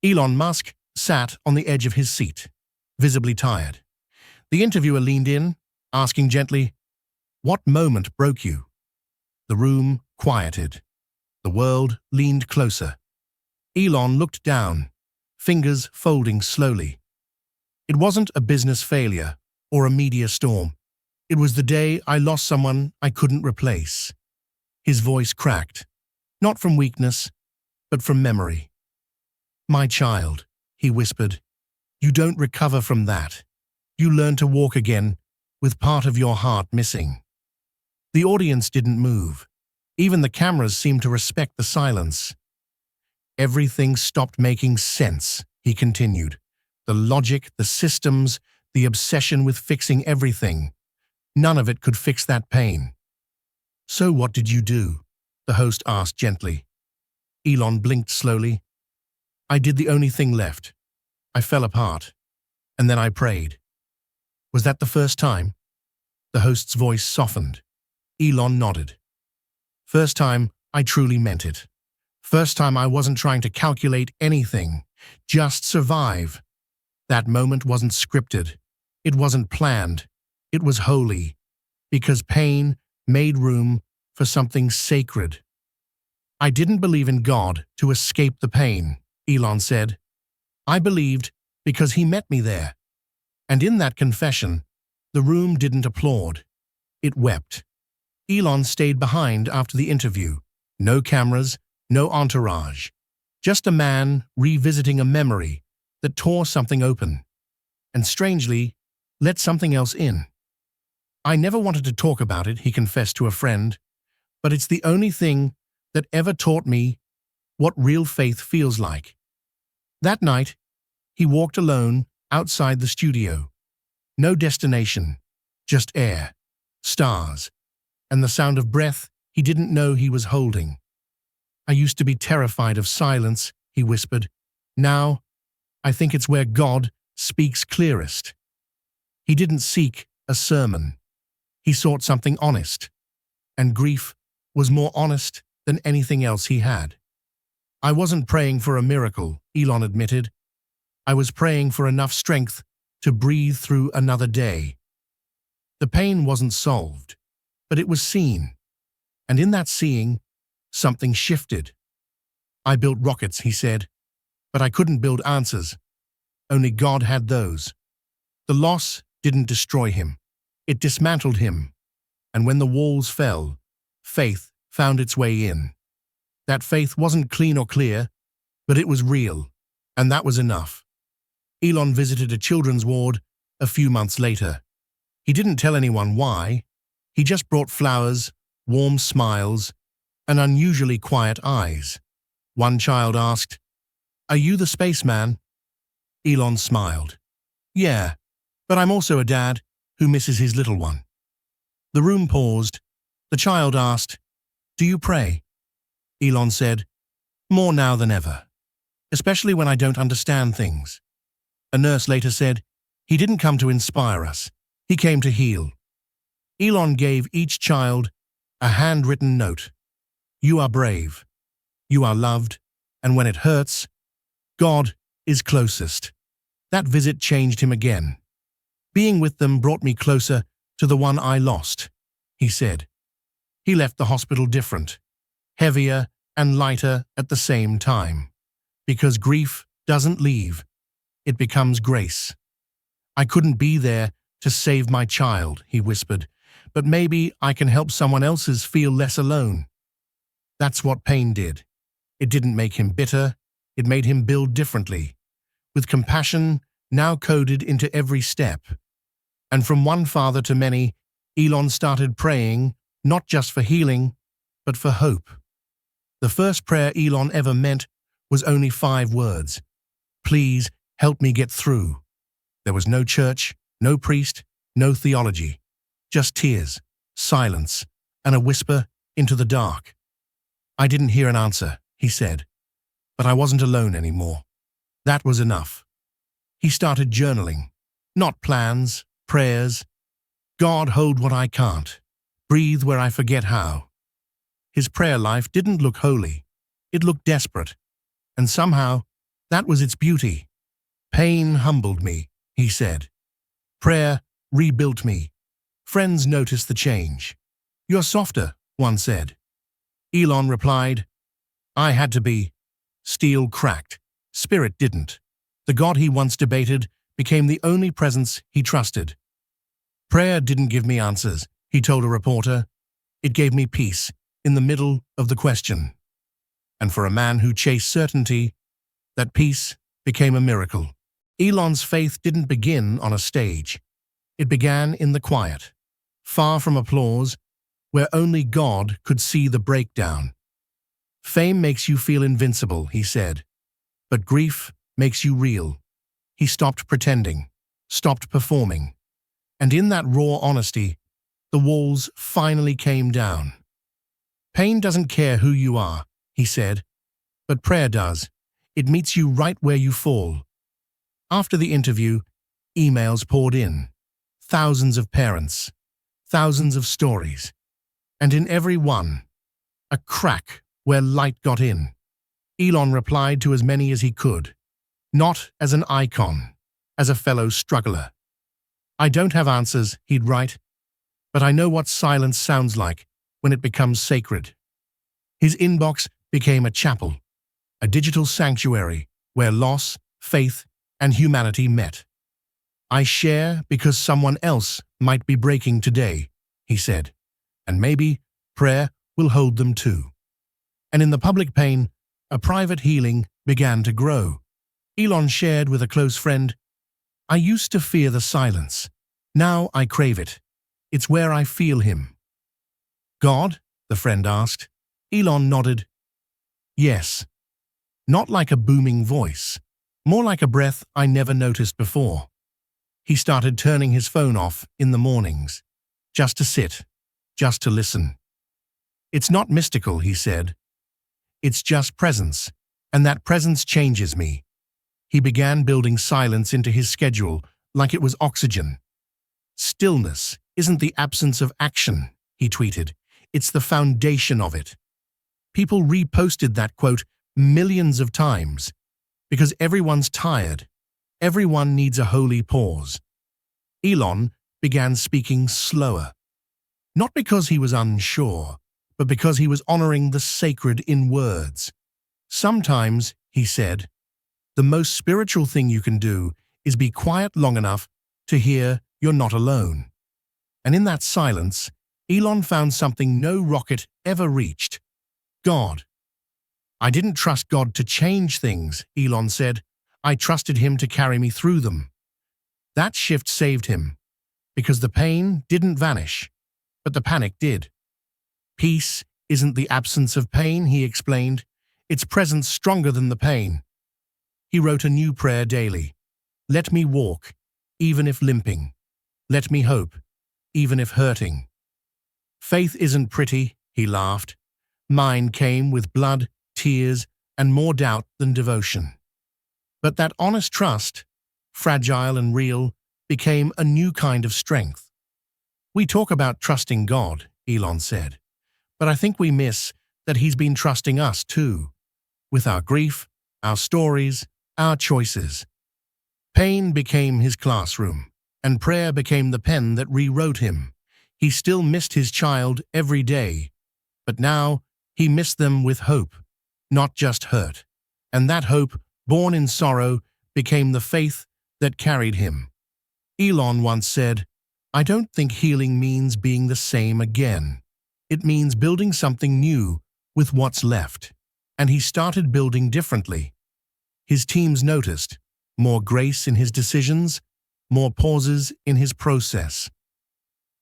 Elon Musk sat on the edge of his seat, visibly tired. The interviewer leaned in, asking gently, "What moment broke you?" The room quieted. The world leaned closer. Elon looked down, fingers folding slowly. It wasn't a business failure or a media storm. It was the day I lost someone I couldn't replace. His voice cracked, not from weakness, but from memory. "My child," he whispered, "you don't recover from that. You learn to walk again with part of your heart missing." The audience didn't move. Even the cameras seemed to respect the silence. "Everything stopped making sense," he continued. "The logic, the systems, the obsession with fixing everything. None of it could fix that pain." "So what did you do?" the host asked gently. Elon blinked slowly. "I did the only thing left. I fell apart. And then I prayed." "Was that the first time?" The host's voice softened. Elon nodded. "First time I truly meant it. First time I wasn't trying to calculate anything, just survive. That moment wasn't scripted. It wasn't planned. It was holy, because pain made room for something sacred." "I didn't believe in God to escape the pain," Elon said. "I believed because he met me there." And in that confession, the room didn't applaud. It wept. Elon stayed behind after the interview. No cameras, no entourage. Just a man revisiting a memory that tore something open. And strangely, let something else in. "I never wanted to talk about it," he confessed to a friend, "but it's the only thing that ever taught me what real faith feels like." That night, he walked alone outside the studio. No destination, just air, stars, and the sound of breath he didn't know he was holding. "I used to be terrified of silence," he whispered. "Now, I think it's where God speaks clearest." He didn't seek a sermon. He sought something honest, and grief was more honest than anything else he had. "I wasn't praying for a miracle," Elon admitted. "I was praying for enough strength to breathe through another day." The pain wasn't solved, but it was seen. And in that seeing, something shifted. "I built rockets," he said, "but I couldn't build answers. Only God had those." The loss didn't destroy him. It dismantled him. And when the walls fell, faith found its way in. That faith wasn't clean or clear, but it was real, and that was enough. Elon visited a children's ward a few months later. He didn't tell anyone why. He just brought flowers, warm smiles, and unusually quiet eyes. One child asked, "Are you the spaceman?" Elon smiled. "Yeah, but I'm also a dad who misses his little one." The room paused. The child asked, "Do you pray?" Elon said, "More now than ever, especially when I don't understand things." A nurse later said, "He didn't come to inspire us. He came to heal." Elon gave each child a handwritten note. "You are brave. You are loved. And when it hurts, God is closest." That visit changed him again. "Being with them brought me closer to the one I lost," he said. He left the hospital different, heavier and lighter at the same time. Because grief doesn't leave. It becomes grace. "I couldn't be there to save my child," he whispered, "but maybe I can help someone else's feel less alone." That's what pain did. It didn't make him bitter. It made him build differently, with compassion now coded into every step. And from one father to many, Elon started praying, not just for healing, but for hope. The first prayer Elon ever meant was only 5 words. "Please help me get through." There was no church, no priest, no theology. Just tears, silence, and a whisper into the dark. "I didn't hear an answer," he said, "but I wasn't alone anymore." That was enough. He started journaling. Not plans, prayers. "God, hold what I can't. Breathe where I forget how." His prayer life didn't look holy. It looked desperate. And somehow, That was its beauty. Pain humbled me, he said. Prayer rebuilt me. Friends noticed the change. You're softer, one said. Elon replied, I had to be. Steel cracked. Spirit didn't. The God he once debated became the only presence he trusted. Prayer didn't give me answers, he told a reporter. It gave me peace in the middle of the question. And for a man who chased certainty, that peace became a miracle. Elon's faith didn't begin on a stage. It began in the quiet, far from applause, where only God could see the breakdown. Fame makes you feel invincible, he said, but grief makes you real. He stopped pretending, stopped performing, and in that raw honesty, the walls finally came down. Pain doesn't care who you are, he said, but prayer does. It meets you right where you fall. After the interview, emails poured in. Thousands of parents, thousands of stories, and in every one, a crack where light got in. Elon replied to as many as he could, not as an icon, as a fellow struggler. I don't have answers, he'd write, but I know what silence sounds like when it becomes sacred. His inbox became a chapel, a digital sanctuary where loss, faith, and humanity met. I share because someone else might be breaking today, he said, and maybe prayer will hold them too. And in the public pain, a private healing began to grow. Elon shared with a close friend, I used to fear the silence. Now I crave it. It's where I feel him. God? The friend asked. Elon nodded. Yes. Not like a booming voice, more like a breath I never noticed before. He started turning his phone off in the mornings, just to sit, just to listen. It's not mystical, he said. It's just presence, and that presence changes me. He began building silence into his schedule like it was oxygen. Stillness isn't the absence of action, he tweeted. It's the foundation of it. People reposted that quote millions of times because everyone's tired. Everyone needs a holy pause. Elon began speaking slower, not because he was unsure, but because he was honoring the sacred in words. Sometimes, he said, the most spiritual thing you can do is be quiet long enough to hear you're not alone. And in that silence, Elon found something no rocket ever reached: God. I didn't trust God to change things, Elon said. I trusted him to carry me through them. That shift saved him, because the pain didn't vanish, but the panic did. Peace isn't the absence of pain, he explained. It's presence stronger than the pain. He wrote a new prayer daily. Let me walk, even if limping. Let me hope, even if hurting. Faith isn't pretty, he laughed. Mine came with blood, tears, and more doubt than devotion. But that honest trust, fragile and real, became a new kind of strength. We talk about trusting God, Elon said, but I think we miss that he's been trusting us too, with our grief, our stories, our choices. Pain became his classroom, and prayer became the pen that rewrote him. He still missed his child every day, but now he missed them with hope, not just hurt. And that hope, born in sorrow, became the faith that carried him. Elon once said, I don't think healing means being the same again. It means building something new with what's left. And he started building differently. His teams noticed more grace in his decisions, more pauses in his process.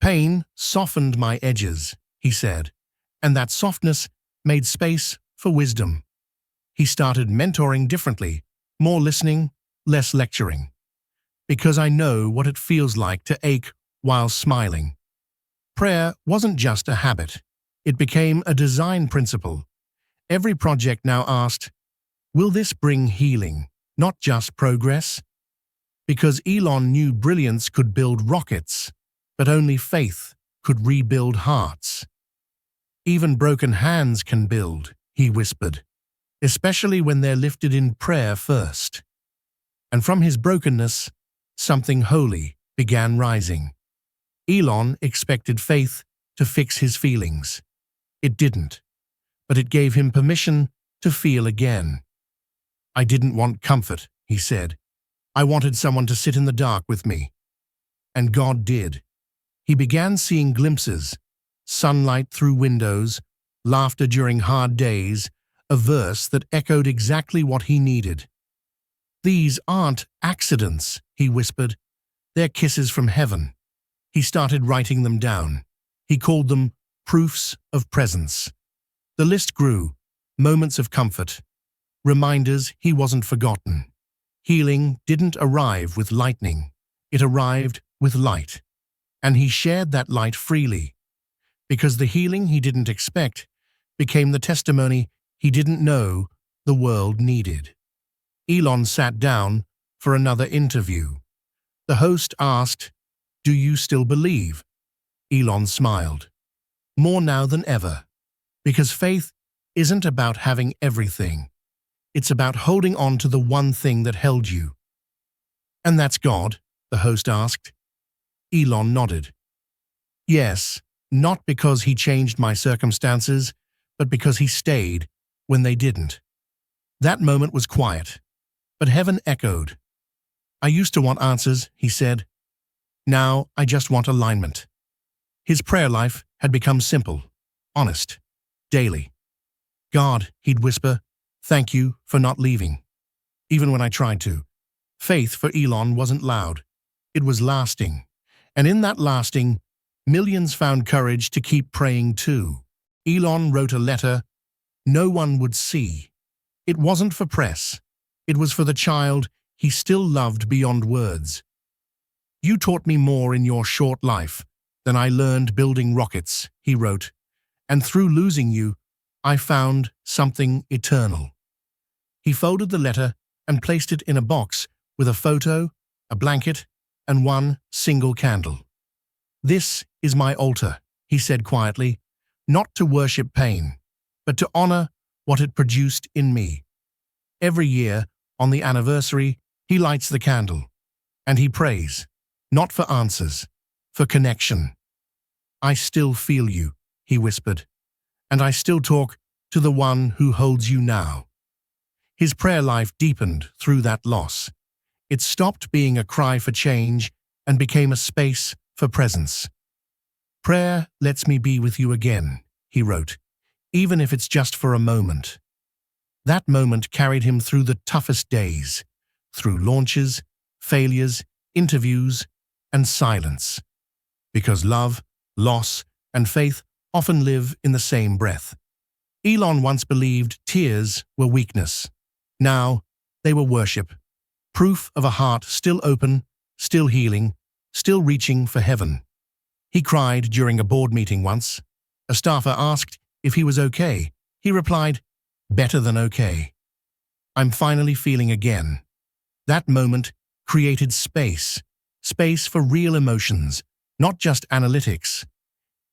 Pain softened my edges, he said, and that softness made space for wisdom. He started mentoring differently, more listening, less lecturing. Because I know what it feels like to ache while smiling. Prayer wasn't just a habit. It became a design principle. Every project now asked, will this bring healing, not just progress? Because Elon knew brilliance could build rockets, but only faith could rebuild hearts. Even broken hands can build, he whispered. especially when they're lifted in prayer first. And from his brokenness, something holy began rising. Elon expected faith to fix his feelings. It didn't, but it gave him permission to feel again. "I didn't want comfort," he said. "I wanted someone to sit in the dark with me." And God did. He began seeing glimpses, sunlight through windows, laughter during hard days, a verse that echoed exactly what he needed. "These aren't accidents," he whispered. "They're kisses from heaven." He started writing them down. He called them proofs of presence. The list grew, moments of comfort, reminders he wasn't forgotten. Healing didn't arrive with lightning. It arrived with light. And he shared that light freely, because the healing he didn't expect became the testimony he didn't know the world needed. Elon sat down for another interview. The host asked, "Do you still believe?" Elon smiled. "More now than ever. Because faith isn't about having everything. It's about holding on to the one thing that held you." "And that's God?" the host asked. Elon nodded. "Yes, not because he changed my circumstances, but because he stayed when they didn't." That moment was quiet, but heaven echoed. "I used to want answers," he said. "Now I just want alignment." His prayer life had become simple, honest, daily. "God," he'd whisper, "thank you for not leaving." Even when I tried to. Faith for Elon wasn't loud. It was lasting. And in that lasting, millions found courage to keep praying too. Elon wrote a letter no one would see. It wasn't for press. It was for the child he still loved beyond words. "You taught me more in your short life than I learned building rockets," he wrote. "And through losing you, I found something eternal." He folded the letter and placed it in a box with a photo, a blanket, and one single candle. "This is my altar," he said quietly, "not to worship pain, but to honor what it produced in me." Every year, on the anniversary, he lights the candle, and he prays, not for answers, for connection. "I still feel you," he whispered, "and I still talk to the one who holds you now." His prayer life deepened through that loss. It stopped being a cry for change and became a space for presence. "Prayer lets me be with you again," he wrote, "even if it's just for a moment." That moment carried him through the toughest days, through launches, failures, interviews, and silence. Because love, loss, and faith often live in the same breath. Elon once believed tears were weakness. Now they were worship. Proof of a heart still open, still healing, still reaching for heaven. He cried during a board meeting once. A staffer asked if he was okay. He replied, "Better than okay. I'm finally feeling again." That moment created space for real emotions, not just analytics.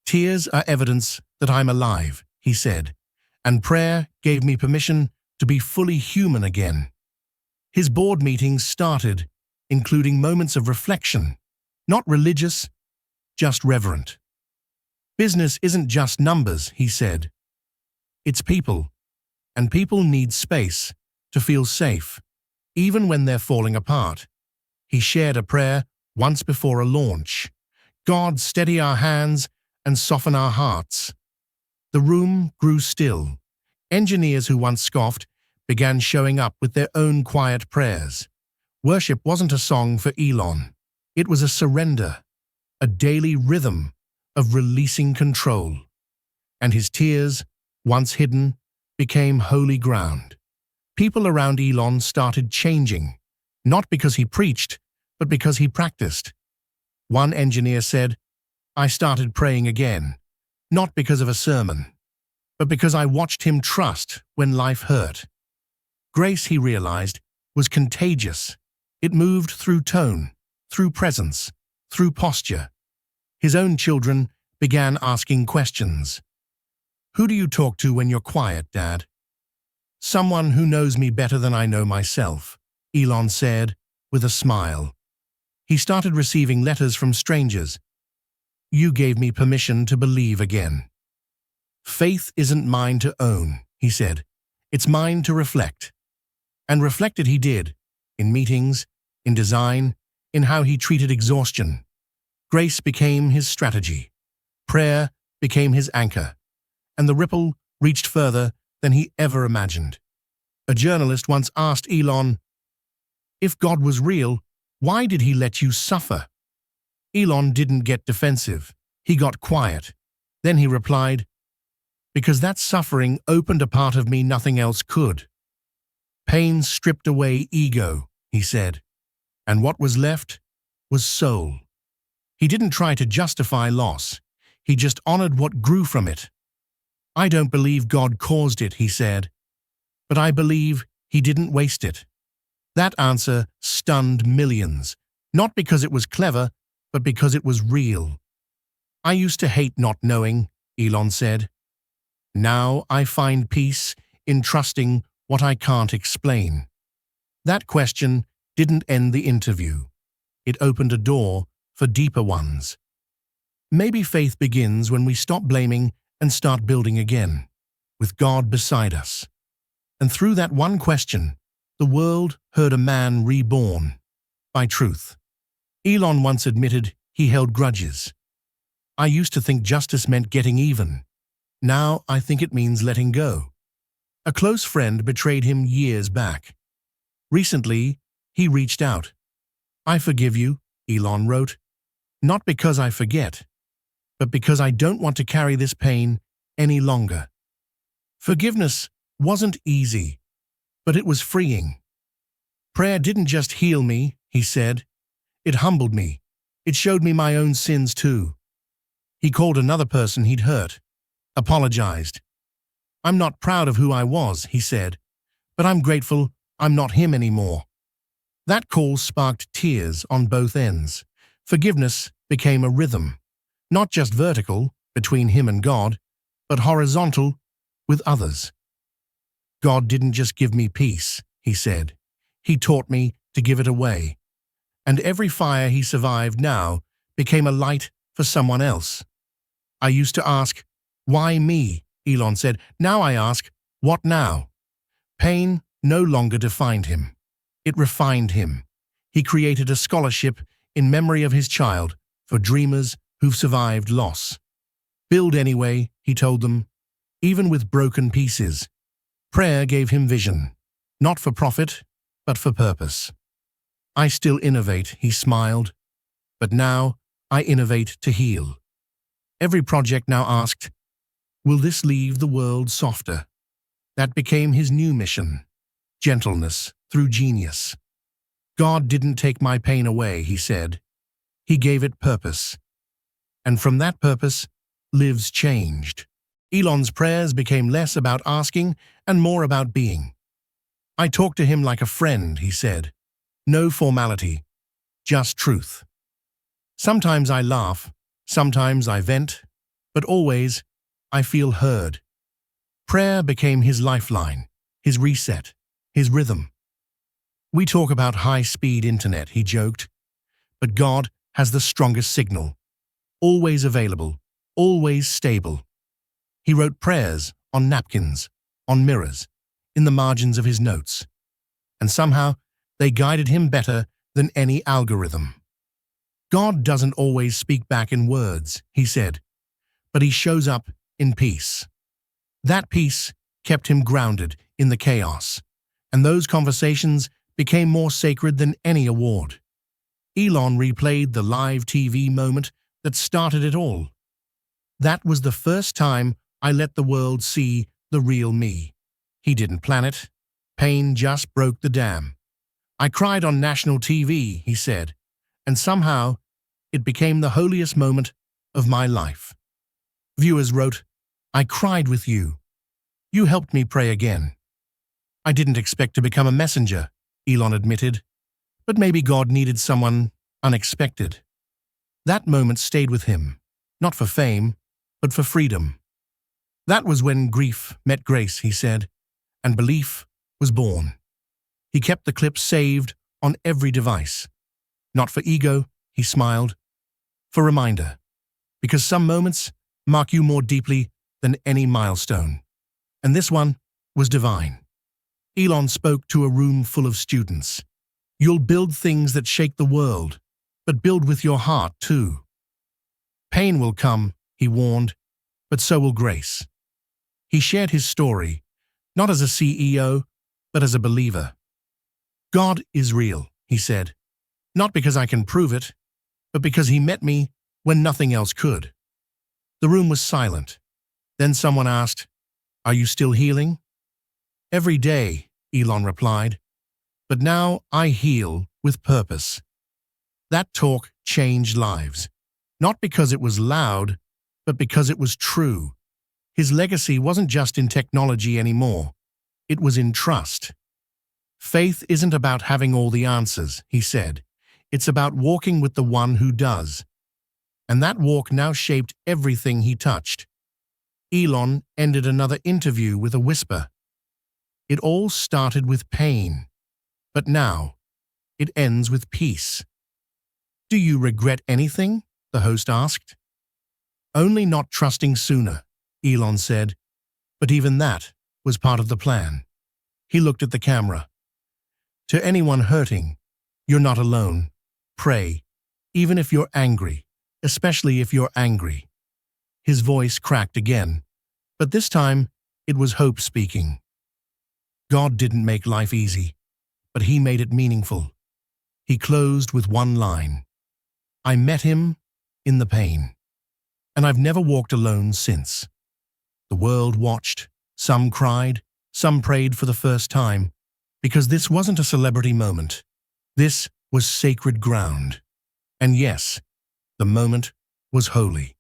"Tears are evidence that I'm alive," he said, "and prayer gave me permission to be fully human again." His board meetings started, including moments of reflection, not religious, just reverent. "Business isn't just numbers," he said. "It's people, and people need space to feel safe, even when they're falling apart." He shared a prayer once before a launch. "God, steady our hands and soften our hearts." The room grew still. Engineers who once scoffed began showing up with their own quiet prayers. Worship wasn't a song for Elon. It was a surrender, a daily rhythm of releasing control. And his tears, once hidden, became holy ground. People around Elon started changing, not because he preached, but because he practiced. One engineer said, "I started praying again, not because of a sermon, but because I watched him trust when life hurt." Grace, he realized, was contagious. It moved through tone, through presence, through posture. His own children began asking questions. "Who do you talk to when you're quiet, Dad?" Someone who knows me better than I know myself, Elon said, with a smile. He started receiving letters from strangers. You gave me permission to believe again. Faith isn't mine to own, he said. It's mine to reflect. And reflected he did, in meetings, in design, in how he treated exhaustion. Grace became his strategy. Prayer became his anchor. And the ripple reached further than he ever imagined. A journalist once asked Elon, if God was real, why did he let you suffer? Elon didn't get defensive. He got quiet. Then he replied, because that suffering opened a part of me nothing else could. Pain stripped away ego, he said, and what was left was soul. He didn't try to justify loss. He just honored what grew from it. I don't believe God caused it, he said, but I believe he didn't waste it. That answer stunned millions, not because it was clever, but because it was real. I used to hate not knowing, Elon said. Now I find peace in trusting what I can't explain. That question didn't end the interview. It opened a door for deeper ones. Maybe faith begins when we stop blaming and start building again, with God beside us. And through that one question, the world heard a man reborn by truth. Elon once admitted he held grudges. I used to think justice meant getting even. Now I think it means letting go. A close friend betrayed him years back. Recently, he reached out. I forgive you, Elon wrote, not because I forget, but because I don't want to carry this pain any longer. Forgiveness wasn't easy, but it was freeing. Prayer didn't just heal me, he said. It humbled me. It showed me my own sins too. He called another person he'd hurt, apologized. I'm not proud of who I was, he said, but I'm grateful I'm not him anymore. That call sparked tears on both ends. Forgiveness became a rhythm, not just vertical, between him and God, but horizontal, with others. God didn't just give me peace, he said. He taught me to give it away. And every fire he survived now became a light for someone else. I used to ask, why me? Elon said. Now I ask, what now? Pain no longer defined him. It refined him. He created a scholarship in memory of his child for dreamers who've survived loss. Build anyway, he told them, even with broken pieces. Prayer gave him vision, not for profit, but for purpose. I still innovate, he smiled, but now I innovate to heal. Every project now asked, will this leave the world softer? That became his new mission, gentleness through genius. God didn't take my pain away, he said. He gave it purpose. And from that purpose, lives changed. Elon's prayers became less about asking and more about being. I talk to him like a friend, he said. No formality, just truth. Sometimes I laugh, sometimes I vent, but always I feel heard. Prayer became his lifeline, his reset, his rhythm. We talk about high-speed internet, he joked, but God has the strongest signal. Always available, always stable. He wrote prayers on napkins, on mirrors, in the margins of his notes. And somehow, they guided him better than any algorithm. God doesn't always speak back in words, he said, but he shows up in peace. That peace kept him grounded in the chaos, and those conversations became more sacred than any award. Elon replayed the live TV moment that started it all. That was the first time I let the world see the real me. He didn't plan it. Pain just broke the dam. I cried on national TV, he said, and somehow it became the holiest moment of my life. Viewers wrote, I cried with you. You helped me pray again. I didn't expect to become a messenger, Elon admitted, but maybe God needed someone unexpected. That moment stayed with him, not for fame, but for freedom. That was when grief met grace, he said, and belief was born. He kept the clip saved on every device. Not for ego, he smiled, for reminder, because some moments mark you more deeply than any milestone. And this one was divine. Elon spoke to a room full of students. You'll build things that shake the world, but build with your heart too. Pain will come, he warned, but so will grace. He shared his story, not as a CEO, but as a believer. God is real, he said, not because I can prove it, but because he met me when nothing else could. The room was silent. Then someone asked, "Are you still healing?" "Every day," Elon replied, "but now I heal with purpose." That talk changed lives, not because it was loud, but because it was true. His legacy wasn't just in technology anymore. It was in trust. Faith isn't about having all the answers, he said. It's about walking with the one who does. And that walk now shaped everything he touched. Elon ended another interview with a whisper. It all started with pain, but now it ends with peace. "Do you regret anything?" the host asked. "Only not trusting sooner," Elon said, but even that was part of the plan. He looked at the camera. "To anyone hurting, you're not alone. Pray, even if you're angry, especially if you're angry." His voice cracked again, but this time it was hope speaking. God didn't make life easy, but he made it meaningful. He closed with one line. "I met him in the pain, and I've never walked alone since." The world watched. Some cried, some prayed for the first time, because this wasn't a celebrity moment. This was sacred ground. And yes, the moment was holy.